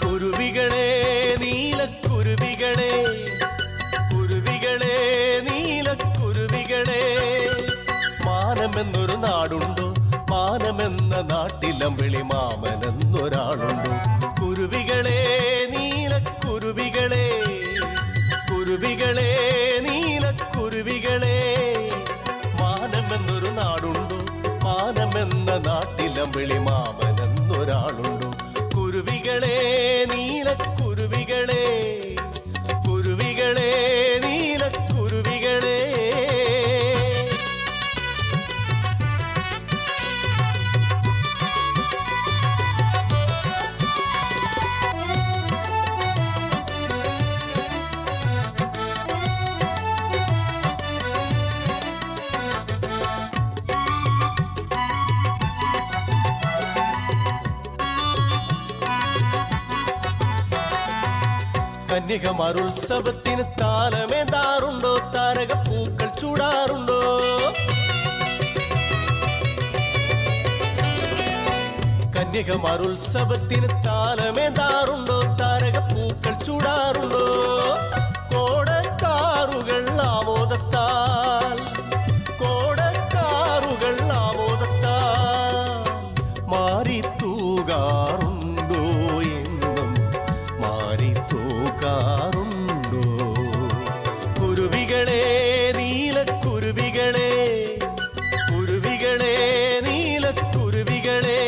കുരുവികളെ നീലക്കുരുവികളെ കുരുവികളെ നീലക്കുരുവികളെ മാനമെന്നൊരു നാടുണ്ടോ മാനമെന്ന നാട്ടിലമ്പിളി മാമനെന്നൊരാളുണ്ടോ കുരുവികളെ നീലക്കുരുവികളെ കുരുവികളെ നീലക്കുരുവികളെ മാനമെന്നൊരു നാടുണ്ടോ മാനമെന്ന നാട്ടിലമ്പിളി മാമനെന്നൊരാളുണ്ടോ കുരുവികളെ നീലക്കുരുവികളെ കുരുവികളെ നീലക്കുരുവികളെ കന്യകമാരുത്സവത്തിന് താലമേന്താറുണ്ടോ താരകപ്പൂക്കൾ ചൂടാറുണ്ടോ കന്യകമാരുത്സവത്തിന് താലമേന്താറുണ്ടോ താരകപ്പൂക്കൾ ചൂടാറുണ്ടോ കോടക്കാറുകൾ ആമോദത്താൽ കോടക്കാറുകൾ ആമോദത്താൽ മാറി തൂകാറുണ്ടോ എന്നും മാറി തൂകാറുണ്ടോ കുരുവികളെ നീലക്കുരുവികളെ കുരുവികളെ നീലക്കുരുവികളെ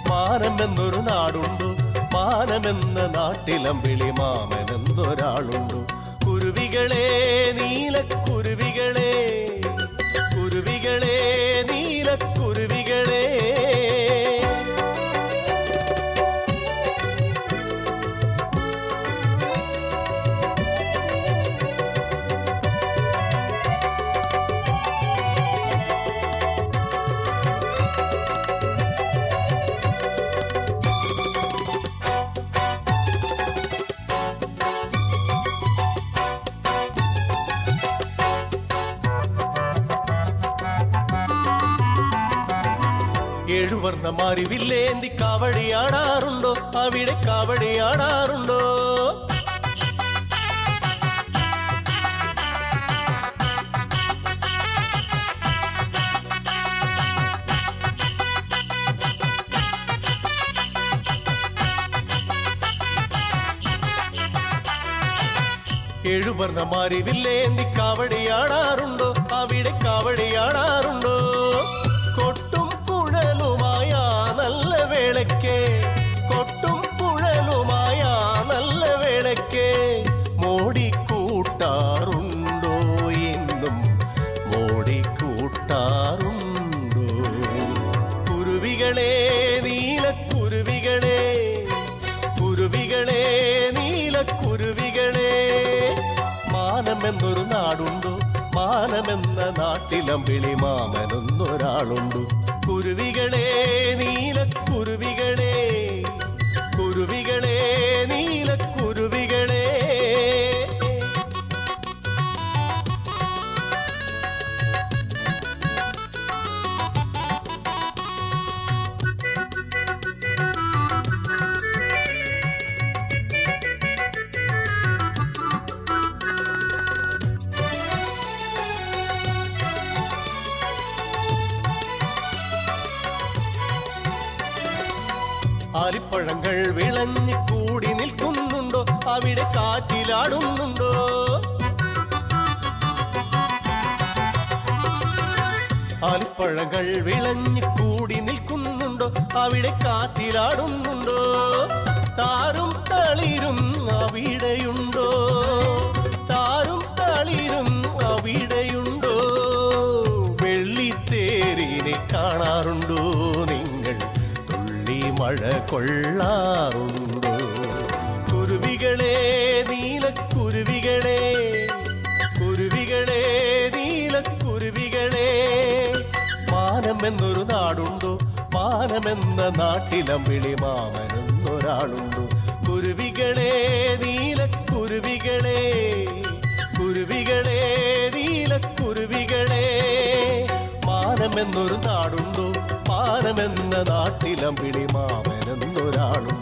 മാനമെന്നൊരു നാടുണ്ടോ മാനമെന്ന നാട്ടിലമ്പിളി മാമനെന്നൊരാളുണ്ടോ കുരുവികളെ നീലക്കുരുവികളെ കുരുവികളെ നീലക്കുരുവികളെ ഏഴുവർണ്ണമാരി വില്ലേന്തി കാവടിയാടാറുണ്ടോ അവിടെ കാവടിയാടാറുണ്ടോ ഏഴുവർണ്ണമാരി വില്ലേന്തി കാവടിയാടാറുണ്ടോ അവിടെ കാവടിയാടാറുണ്ടോ കൊട്ടും കുഴലുമായ നല്ല വേളയ്ക്ക് കൊട്ടും കുഴലുമായ നല്ല വേളയ്ക്ക് മോടിക്കൂട്ടാറുണ്ടോ എന്നും മോടിക്കൂട്ടാറുണ്ടോ കുരുവികളെ നീലക്കുരുവികളെ കുരുവികളെ നീലക്കുരുവികളെ മാനമെന്നൊരു നാടുണ്ടോ മാനമെന്ന നാട്ടിലമ്പിളി മാമനെന്നൊരാളുണ്ടോ കുരുവികളെ നീലക്കുരുവികളെ കുരുവികളെ നീലക്കുരുവികളെ ആലിപ്പഴങ്ങൾ വിളഞ്ഞു കൂടി നിൽക്കുന്നുണ്ടോ അവിടെ കാറ്റിലാടുന്നുണ്ടോ ആലിപ്പഴങ്ങൾ വിളഞ്ഞു കൂടി നിൽക്കുന്നുണ്ടോ അവിടെ കാറ്റിലാടുന്നുണ്ടോ താരും തളിരും അവിടെയുണ്ടോ താരും തളിരും അവിടെയുണ്ടോ മഴ കൊള്ളാറുണ്ടോ? കുരുവികളെ നീലക്കുരുവികളെ, കുരുവികളെ നീലക്കുരുവികളെ, മാനമെന്നൊരു നാടുണ്ടോ? മാനമെന്ന നാട്ടിലമ്പിളി മാമനെന്നൊരാളുണ്ടോ? കുരുവികളെ നീലക്കുരുവികളെ, കുരുവികളെ നീലക്കുരുവികളെ, മാനമെന്നൊരു നാടുണ്ടോ? മാനമെന്ന നാട്ടിലമ്പിളി മാമനെന്നൊരാളുണ്ടോ?